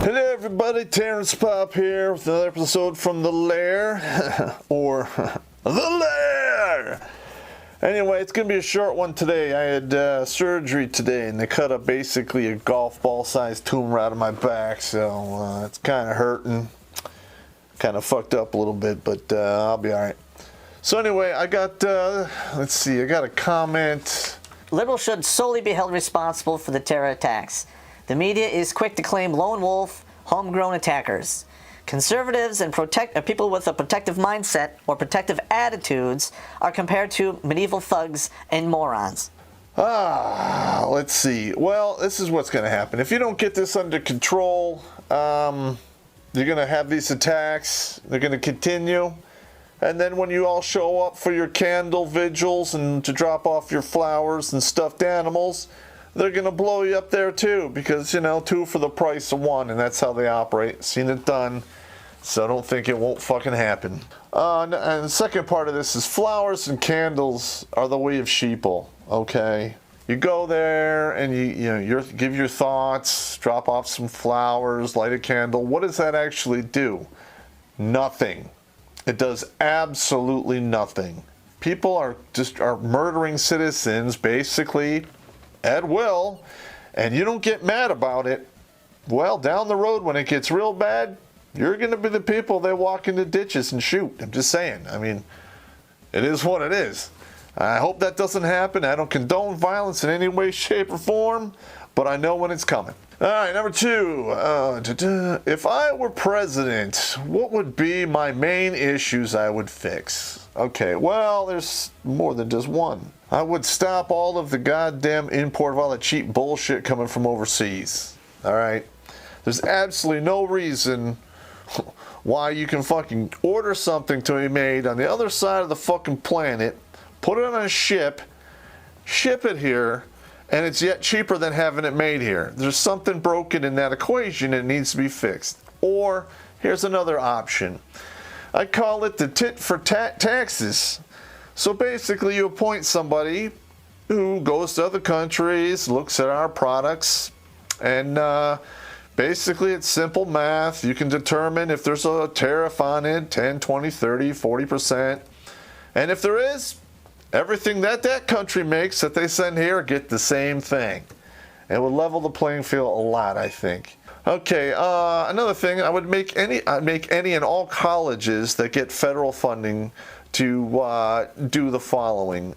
Hello everybody, Terrence Popp here with another episode from the Lair, or the Lair! Anyway, it's going to be a short one today. I had surgery today and they cut up basically a golf ball sized tumor out of my back, so it's kind of hurting. Kind of fucked up a little bit, but I'll be alright. So anyway, I got, let's see, I got a comment. Liberals should solely be held responsible for the terror attacks. The media is quick to claim lone wolf, homegrown attackers. Conservatives and people with a protective mindset or protective attitudes are compared to medieval thugs and morons. Let's see. Well, this is what's going to happen. If you don't get this under control, you're going to have these attacks. They're going to continue. And then when you all show up for your candle vigils and to drop off your flowers and stuffed animals, they're going to blow you up there too, because, you know, 2 for the price of 1, and that's how they operate. Seen it done, so I don't think it won't fucking happen. And the second part of this is flowers and candles are the way of sheeple, okay? You go there and you give your thoughts, drop off some flowers, light a candle. What does that actually do? Nothing. It does absolutely nothing. People are murdering citizens, basically, at will, and you don't get mad about it. Well, down the road when it gets real bad, you're going to be the people they walk into ditches and shoot. I'm just saying. I mean, it is what it is. I hope that doesn't happen. I don't condone violence in any way, shape, or form, but I know when it's coming. All right, number 2. If I were president, what would be my main issues I would fix? Okay, well, there's more than just one. I would stop all of the goddamn import of all the cheap bullshit coming from overseas. All right? There's absolutely no reason why you can fucking order something to be made on the other side of the fucking planet, put it on a ship, ship it here, and it's yet cheaper than having it made here. There's something broken in that equation and it needs to be fixed. Or, here's another option. I call it the tit for tat taxes. So basically you appoint somebody who goes to other countries, looks at our products, and basically it's simple math. You can determine if there's a tariff on it, 10, 20, 30, 40%. And if there is, everything that country makes that they send here get the same thing. It would level the playing field a lot, I think. Okay, another thing, I'd make any and all colleges that get federal funding to do the following.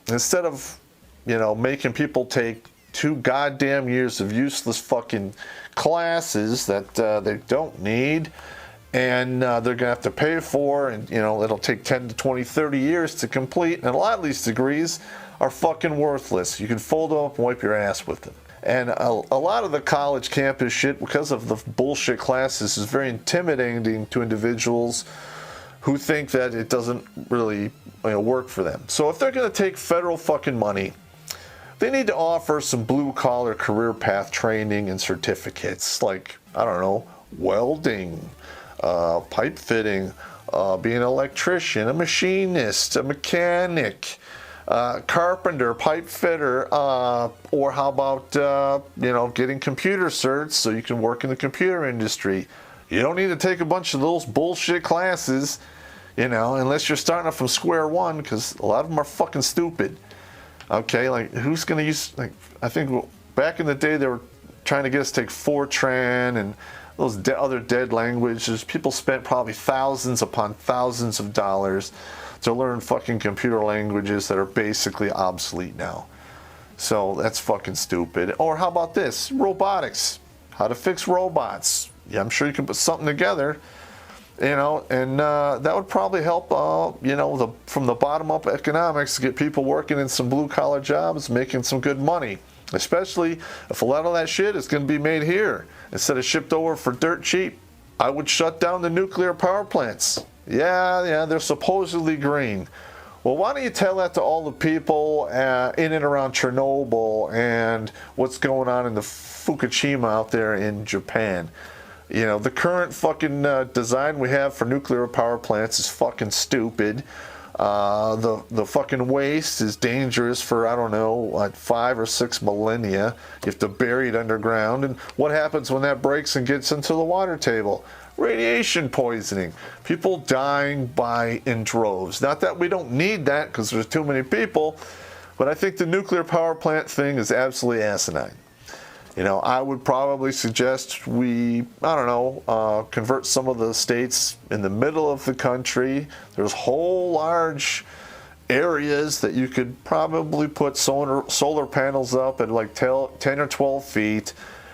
Instead of, making people take 2 goddamn years of useless fucking classes that they don't need, and they're going to have to pay for, and, it'll take 10 to 20, 30 years to complete, and a lot of these degrees are fucking worthless. You can fold them up and wipe your ass with them. And a lot of the college campus shit, because of the bullshit classes, is very intimidating to individuals who think that it doesn't really work for them. So if they're going to take federal fucking money, they need to offer some blue-collar career path training and certificates, like, I don't know, welding, pipe fitting, being an electrician, a machinist, a mechanic, carpenter, pipe fitter, or how about, getting computer certs so you can work in the computer industry. You don't need to take a bunch of those bullshit classes, unless you're starting off from square one, because a lot of them are fucking stupid. Okay, like, who's going to use, I think back in the day they were trying to get us to take Fortran and those other dead languages. People spent probably thousands upon thousands of dollars to learn fucking computer languages that are basically obsolete now. So that's fucking stupid. Or how about this? Robotics. How to fix robots. Yeah, I'm sure you can put something together, and that would probably help, from the bottom up economics to get people working in some blue collar jobs, making some good money. Especially if a lot of that shit is going to be made here instead of shipped over for dirt cheap. I would shut down the nuclear power plants. Yeah, they're supposedly green. Well, why don't you tell that to all the people in and around Chernobyl and what's going on in the Fukushima out there in Japan? The current fucking design we have for nuclear power plants is fucking stupid. The fucking waste is dangerous for, I don't know, like 5 or 6 millennia. You have to bury it underground. And what happens when that breaks and gets into the water table? Radiation poisoning. People dying in droves. Not that we don't need that because there's too many people, but I think the nuclear power plant thing is absolutely asinine. You know, I would probably suggest we, I don't know, convert some of the states in the middle of the country. There's whole large areas that you could probably put solar panels up at like 10 or 12 feet,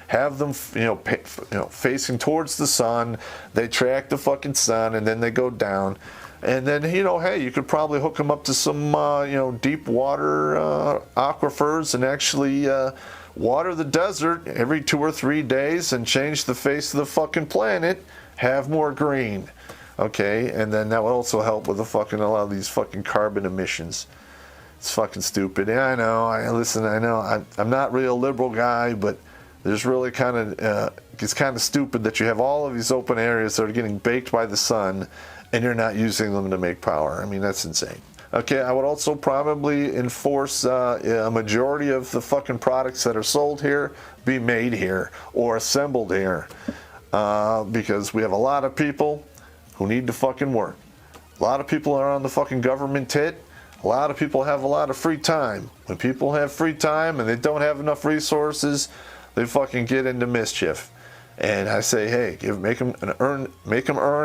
have them, facing towards the sun. They track the fucking sun and then they go down. And then, hey, you could probably hook them up to some, deep water aquifers and actually water the desert every 2 or 3 days and change the face of the fucking planet, have more green. Okay, and then that would also help with a lot of these fucking carbon emissions. It's fucking stupid. Yeah, I know. I know. I'm not really a liberal guy, but there's really it's kind of stupid that you have all of these open areas that are getting baked by the sun and you're not using them to make power. I mean, that's insane. Okay, I would also probably enforce a majority of the fucking products that are sold here be made here or assembled here, because we have a lot of people who need to fucking work. A lot of people are on the fucking government tit. A lot of people have a lot of free time. When people have free time and they don't have enough resources, they fucking get into mischief. And I say, hey, make them earn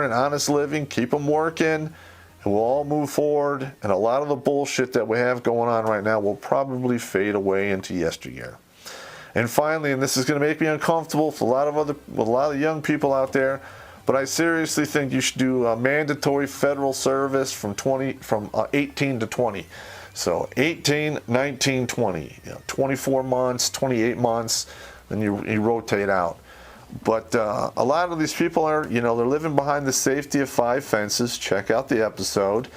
an honest living, keep them working, and we'll all move forward, and a lot of the bullshit that we have going on right now will probably fade away into yesteryear. And finally, and this is going to make me uncomfortable for a lot of young people out there, but I seriously think you should do a mandatory federal service from 18 to 20. So 18, 19, 20, 24 months, 28 months, then you rotate out. But a lot of these people are, they're living behind the safety of 5 fences. Check out the episode.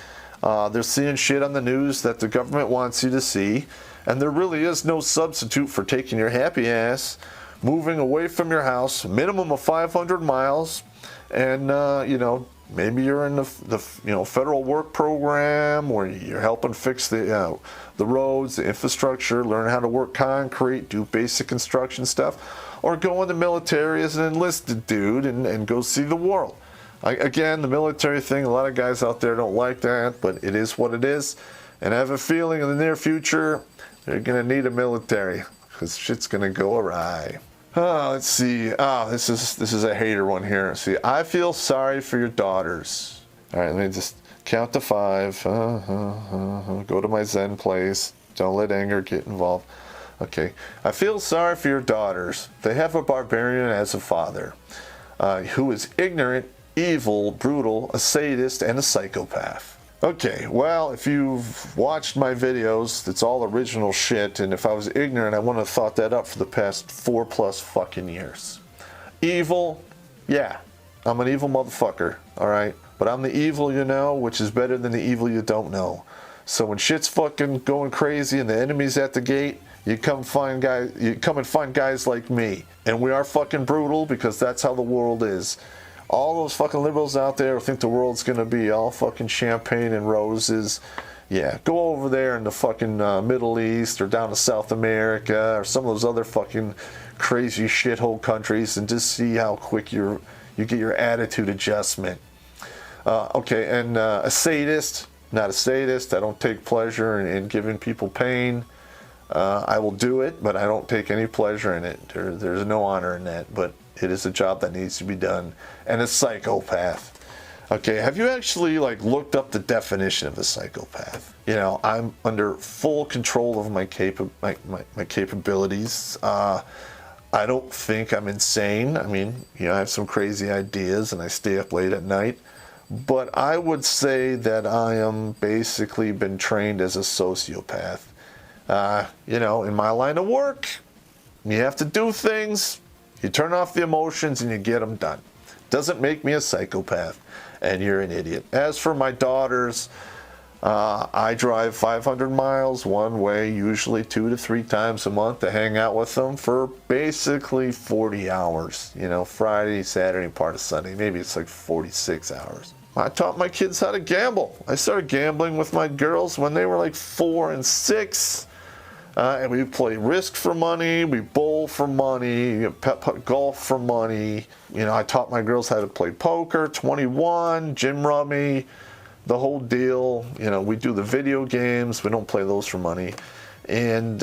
They're seeing shit on the news that the government wants you to see. And there really is no substitute for taking your happy ass, moving away from your house, minimum of 500 miles. And, maybe you're in the federal work program where you're helping fix the roads, the infrastructure, learn how to work concrete, do basic construction stuff. Or go in the military as an enlisted dude and go see the world. Again, the military thing, a lot of guys out there don't like that, but it is what it is. And I have a feeling in the near future, they're going to need a military because shit's going to go awry. Let's see. This is a hater one here. See, I feel sorry for your daughters. All right, let me just count to 5. Go to my Zen place. Don't let anger get involved. Okay, I feel sorry for your daughters. They have a barbarian as a father, who is ignorant, evil, brutal, a sadist, and a psychopath. Okay, well, if you've watched my videos, it's all original shit, and if I was ignorant, I wouldn't have thought that up for the past 4+ fucking years. Evil, yeah, I'm an evil motherfucker, alright? But I'm the evil you know, which is better than the evil you don't know. So when shit's fucking going crazy and the enemy's at the gate, you come and find guys like me. And we are fucking brutal because that's how the world is. All those fucking liberals out there who think the world's gonna be all fucking champagne and roses. Yeah, go over there in the fucking Middle East or down to South America or some of those other fucking crazy shithole countries and just see how quick you get your attitude adjustment. Okay, and a sadist, not a sadist. I don't take pleasure in giving people pain. I will do it, but I don't take any pleasure in it. There's no honor in that, but it is a job that needs to be done. And a psychopath. Okay, have you actually looked up the definition of a psychopath? I'm under full control of my capabilities. I don't think I'm insane. I mean, I have some crazy ideas and I stay up late at night. But I would say that I am basically been trained as a sociopath. In my line of work, you have to do things, you turn off the emotions and you get them done. Doesn't make me a psychopath, and you're an idiot. As for my daughters, I drive 500 miles one way, usually 2 to 3 times a month to hang out with them for basically 40 hours. Friday, Saturday, part of Sunday. Maybe it's 46 hours. I taught my kids how to gamble. I started gambling with my girls when they were like 4 and 6. And we play Risk for money, we bowl for money, putt golf for money. You know, I taught my girls how to play poker, 21, gin rummy, the whole deal. You know, we do the video games. We don't play those for money. And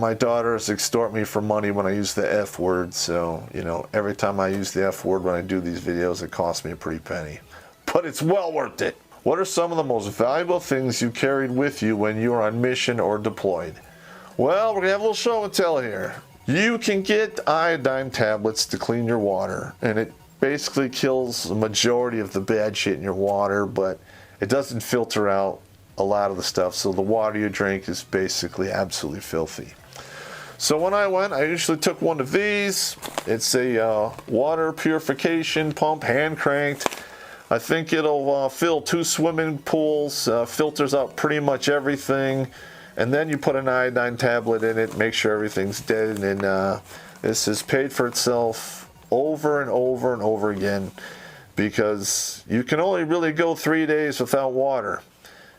my daughters extort me for money when I use the F word. So, you know, every time I use the F word when I do these videos, it costs me a pretty penny. But it's well worth it. What are some of the most valuable things you carried with you when you were on mission or deployed? Well, we're going to have a little show and tell here. You can get iodine tablets to clean your water, and it basically kills the majority of the bad shit in your water, but it doesn't filter out a lot of the stuff, so the water you drink is basically absolutely filthy. So when I went, I usually took one of these. It's a water purification pump, hand cranked. I think it'll fill 2 swimming pools, filters out pretty much everything. And then you put an iodine tablet in it, make sure everything's dead, and this has paid for itself over and over and over again, because you can only really go 3 days without water.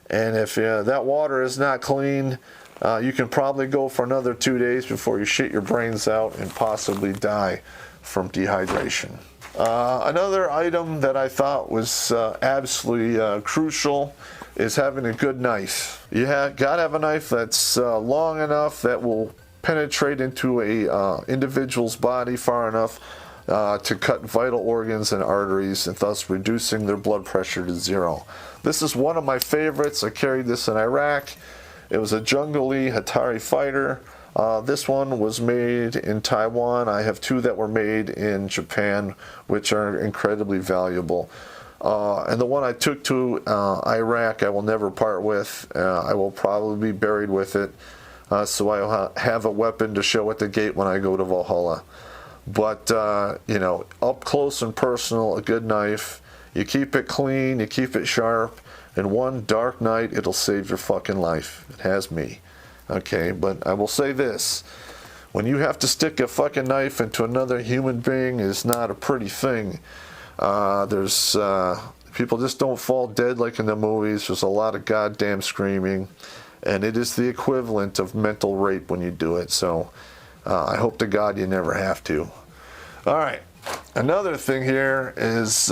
And if that water is not clean, you can probably go for another 2 days before you shit your brains out and possibly die from dehydration. Another item that I thought was absolutely crucial is having a good knife. You gotta have a knife that's long enough that will penetrate into a individual's body far enough to cut vital organs and arteries, and thus reducing their blood pressure to 0. This is one of my favorites. I carried this in Iraq. It was a Jungle Lee Hatari fighter. This one was made in Taiwan. I have 2 that were made in Japan, which are incredibly valuable. And the one I took to Iraq, I will never part with. I will probably be buried with it, so I'll have a weapon to show at the gate when I go to Valhalla. But, you know, up close and personal, a good knife. You keep it clean, you keep it sharp, and one dark night, it'll save your fucking life. It has me. Okay, but I will say this. When you have to stick a fucking knife into another human being, is not a pretty thing. People just don't fall dead like in the movies. There's a lot of goddamn screaming, and it is the equivalent of mental rape when you do it. So I hope to God you never have to. All right, another thing here is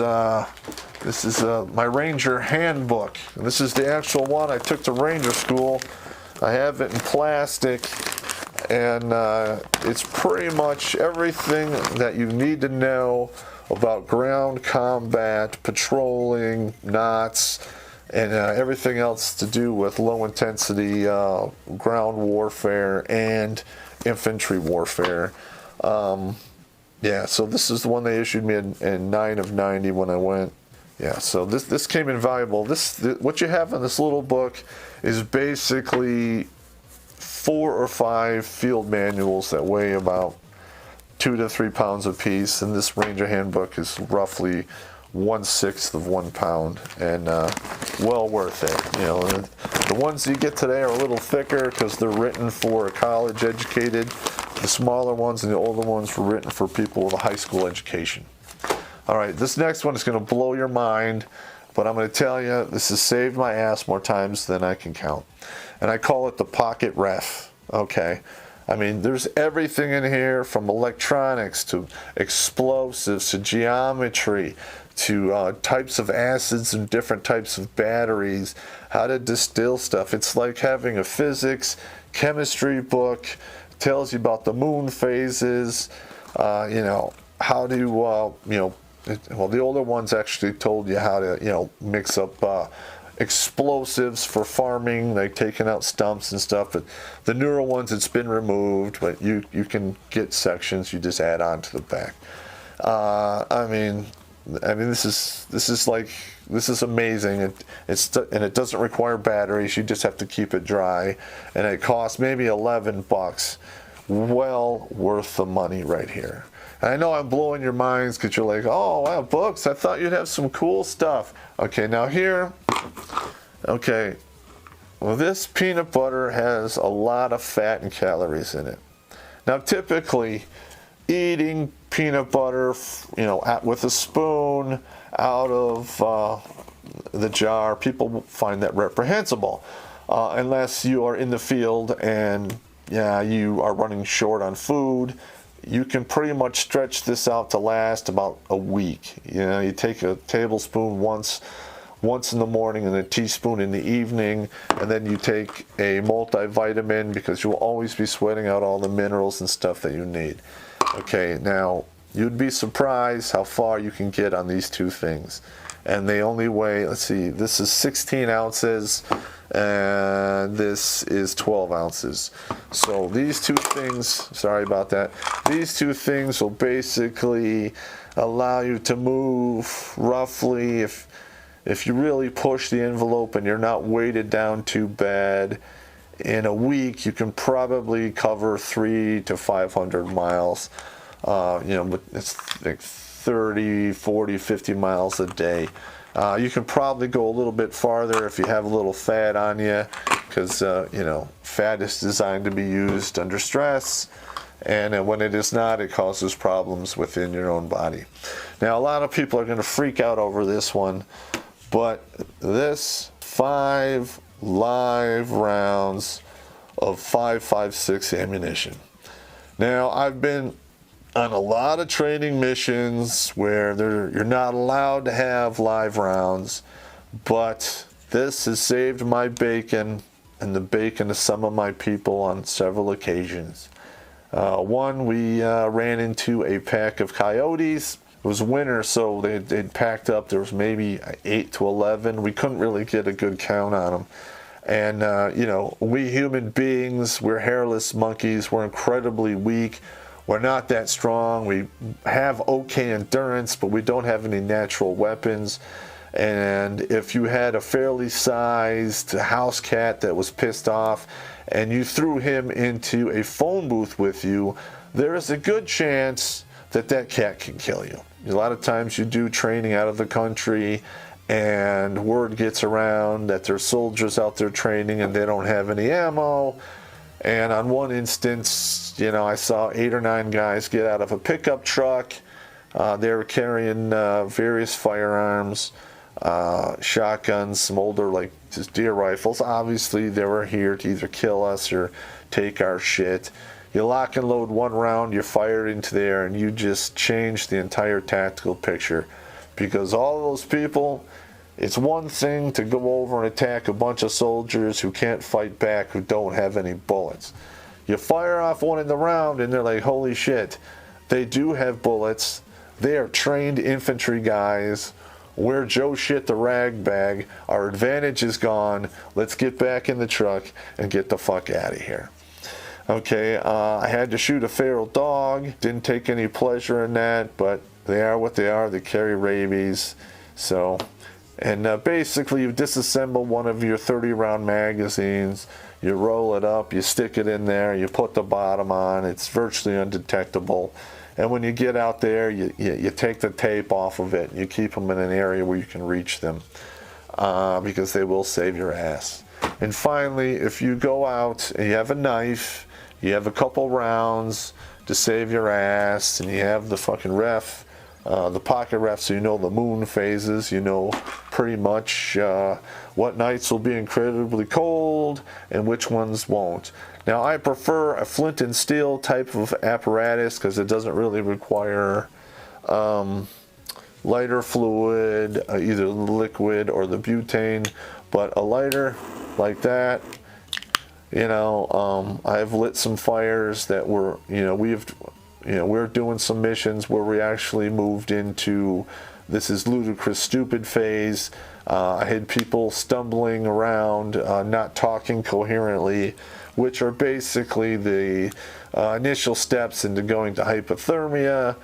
this is my Ranger handbook. And this is the actual one I took to Ranger school. I have it in plastic, and it's pretty much everything that you need to know about ground combat, patrolling, knots, and everything else to do with low-intensity ground warfare and infantry warfare. Yeah, so this is the one they issued me in 9 of 90 when I went. Yeah, so this came invaluable. What you have in this little book is basically 4 or 5 field manuals that weigh about 2 to 3 pounds apiece, and this Ranger handbook is roughly 1/6 of 1 pound, and well worth it. You know, the ones you get today are a little thicker because they're written for college educated. The smaller ones and the older ones were written for people with a high school education. All right, this next one is going to blow your mind, but I'm going to tell you, this has saved my ass more times than I can count. And I call it the pocket ref, okay? I mean, there's everything in here from electronics to explosives to geometry to types of acids and different types of batteries, how to distill stuff. It's like having a physics, chemistry book, tells you about the moon phases, you know, how to, you know, well, the older ones actually told you how to, you know, mix up explosives for farming, like taking out stumps and stuff. But the newer ones, it's been removed, but you can get sections you just add on to the back. I mean, this is amazing. And it doesn't require batteries. You just have to keep it dry, and it costs maybe $11. Well worth the money right here. And I know I'm blowing your minds because you're like, oh, wow, books. I thought you'd have some cool stuff. Okay, now here, okay, well, this peanut butter has a lot of fat and calories in it. Now, typically, eating peanut butter, you know, with a spoon out of the jar, people find that reprehensible. Unless you are in the field and you are running short on food, you can pretty much stretch this out to last about a week. You take a tablespoon once in the morning and a teaspoon in the evening, and then you take a multivitamin because you will always be sweating out all the minerals and stuff that you need. Okay, now you'd be surprised how far you can get on these two things. And they only weigh, let's see, this is 16 ounces and this is 12 ounces. So these two things, sorry about that, these two things will basically allow you to move roughly, if you really push the envelope and you're not weighted down too bad, in a week you can probably cover 300 to 500 miles. It's like 30, 40, 50 miles a day. You can probably go a little bit farther if you have a little fat on you, because fat is designed to be used under stress, and when it is not, it causes problems within your own body. Now, a lot of people are going to freak out over this one, but this 5 live rounds of 5.56 ammunition. Now, I've been on a lot of training missions where you're not allowed to have live rounds, but this has saved my bacon and the bacon of some of my people on several occasions. One, we ran into a pack of coyotes. It was winter, so they'd packed up. There was maybe 8 to 11. We couldn't really get a good count on them. And, we human beings, we're hairless monkeys. We're incredibly weak. We're not that strong. We have okay endurance, but we don't have any natural weapons. And if you had a fairly sized house cat that was pissed off and you threw him into a phone booth with you, there is a good chance that cat can kill you. A lot of times you do training out of the country and word gets around that there's soldiers out there training and they don't have any ammo. And on one instance, I saw 8 or 9 guys get out of a pickup truck. They were carrying various firearms, shotguns, some older, like just deer rifles. Obviously, they were here to either kill us or take our shit. You lock and load one round, you fire it into the air, and you just change the entire tactical picture. Because all those people, it's one thing to go over and attack a bunch of soldiers who can't fight back, who don't have any bullets. You fire off one in the round and they're like, holy shit, they do have bullets. They are trained infantry guys. We're Joe shit the rag bag. Our advantage is gone. Let's get back in the truck and get the fuck out of here. Okay, I had to shoot a feral dog. Didn't take any pleasure in that, but they are what they are. They carry rabies. And basically you disassemble one of your 30-round magazines, you roll it up, you stick it in there, you put the bottom on, it's virtually undetectable. And when you get out there, you take the tape off of it, and you keep them in an area where you can reach them, because they will save your ass. And finally, if you go out and you have a knife, you have a couple rounds to save your ass, and you have the fucking ref, the pocket ref, so you know the moon phases, you know pretty much what nights will be incredibly cold and which ones won't. Now, I prefer a flint and steel type of apparatus because it doesn't really require lighter fluid, either the liquid or the butane, but a lighter like that, I've lit some fires that were, we're doing some missions where we actually moved into this is ludicrous stupid phase. I had people stumbling around, not talking coherently, which are basically the initial steps into going to hypothermia.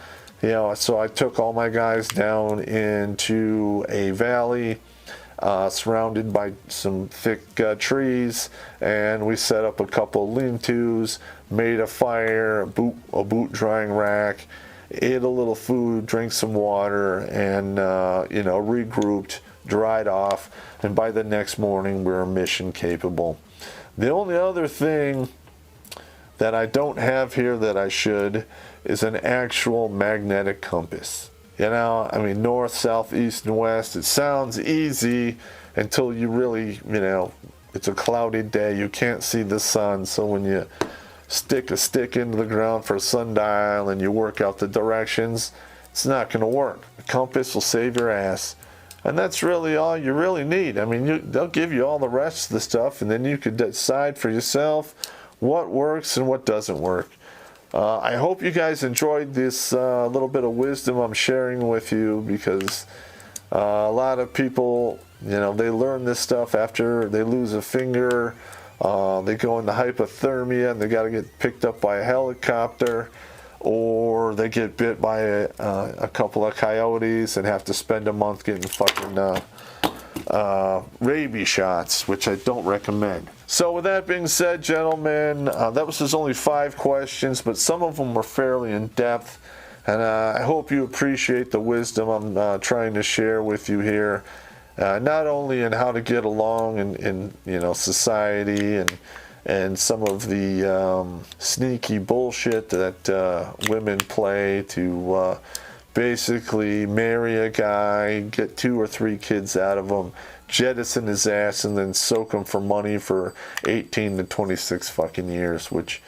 So I took all my guys down into a valley surrounded by some thick trees, and we set up a couple lean-tos, made a fire, a boot drying rack, ate a little food, drank some water, and regrouped, dried off, and by the next morning we were mission capable. The only other thing that I don't have here that I should is an actual magnetic compass. You know, I mean, north, south, east, and west. It sounds easy until you really, you know, it's a cloudy day. You can't see the sun. So when you stick a stick into the ground for a sundial and you work out the directions, it's not going to work. The compass will save your ass. And that's really all you really need. I mean, they'll give you all the rest of the stuff, and then you could decide for yourself what works and what doesn't work. I hope you guys enjoyed this little bit of wisdom I'm sharing with you, because a lot of people, you know, they learn this stuff after they lose a finger. They go into hypothermia and they got to get picked up by a helicopter, or they get bit by a couple of coyotes and have to spend a month getting fucking rabies shots, which I don't recommend. So with that being said, gentlemen, that was just only 5 questions, but some of them were fairly in depth, and I hope you appreciate the wisdom I'm trying to share with you here, not only in how to get along in you know, society and some of the sneaky bullshit that women play to basically marry a guy, get 2 or 3 kids out of him, jettison his ass, and then soak him for money for 18 to 26 fucking years, which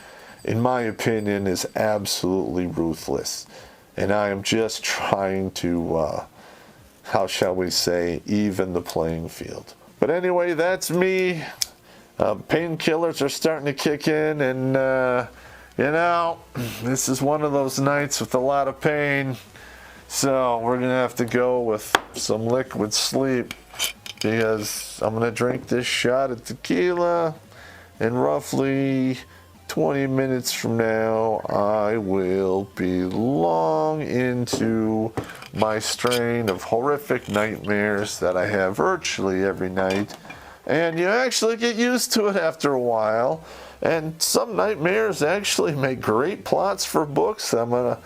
in my opinion is absolutely ruthless. And I am just trying to, how shall we say, even the playing field. But anyway, that's me. Painkillers are starting to kick in, and you know, this is one of those nights with a lot of pain. So we're going to have to go with some liquid sleep, because I'm going to drink this shot of tequila, and roughly 20 minutes from now, I will be long into my strain of horrific nightmares that I have virtually every night. And you actually get used to it after a while. And some nightmares actually make great plots for books I'm going to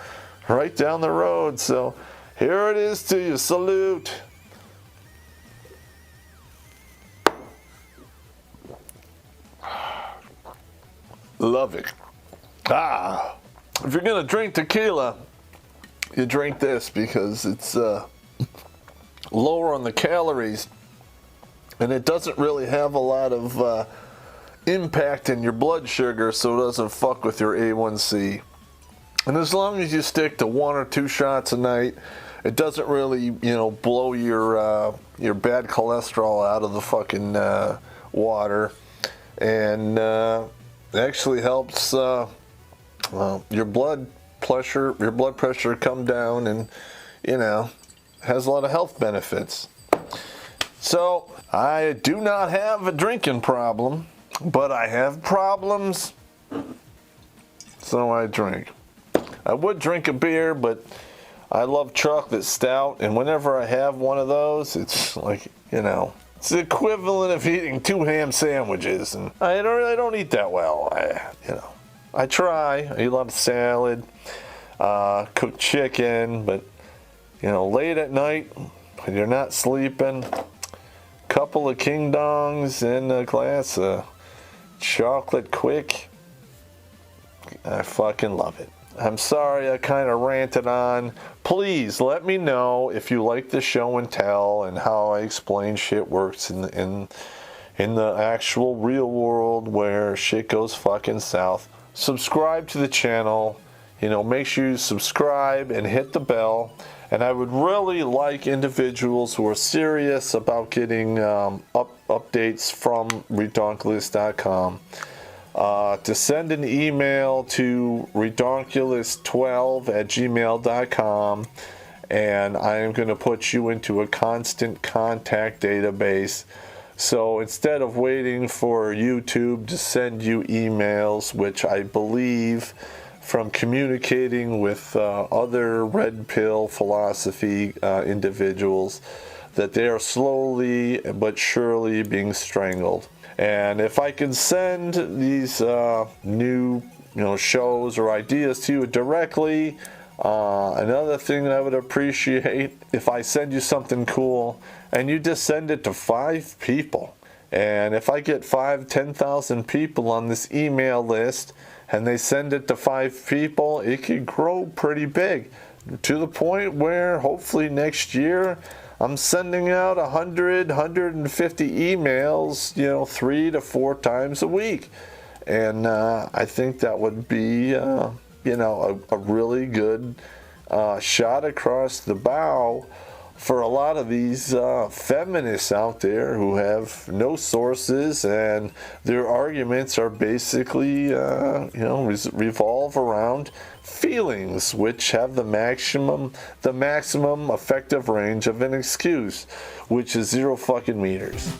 write down the road. So here it is to you. Salute. Love it. If you're going to drink tequila, you drink this, because it's lower on the calories, and it doesn't really have a lot of impact in your blood sugar, so it doesn't fuck with your A1C. And as long as you stick to 1 or 2 shots a night, it doesn't really, you know, blow your bad cholesterol out of the fucking water, and actually helps your blood pressure come down, and you know, has a lot of health benefits. So I do not have a drinking problem, but I have problems, so I drink. I would drink a beer, but I love chocolate stout, and whenever I have one of those, it's like, you know, it's the equivalent of eating 2 ham sandwiches, and I don't eat that well. I try. I eat a lot of salad, cooked chicken, but you know, late at night when you're not sleeping, couple of King Dongs and a glass of chocolate quick, I fucking love it. I'm sorry I kind of ranted on. Please let me know if you like the show and tell and how I explain shit works in the actual real world where shit goes fucking south. Subscribe to the channel. You know, make sure you subscribe and hit the bell. And I would really like individuals who are serious about getting updates from redonkulous.com to send an email to redonkulous12@gmail.com, and I am going to put you into a constant contact database. So instead of waiting for YouTube to send you emails, which I believe from communicating with other red pill philosophy individuals, that they are slowly but surely being strangled. And if I can send these new shows or ideas to you directly, another thing that I would appreciate, if I send you something cool and you just send it to 5 people. And if I get 10,000 people on this email list and they send it to 5 people, it could grow pretty big. to the point where hopefully next year I'm sending out 100, 150 emails, 3 to 4 times a week. And I think that would be, a really good shot across the bow for a lot of these feminists out there who have no sources, and their arguments are basically, revolve around feelings, which have the maximum effective range of an excuse, which is 0 fucking meters.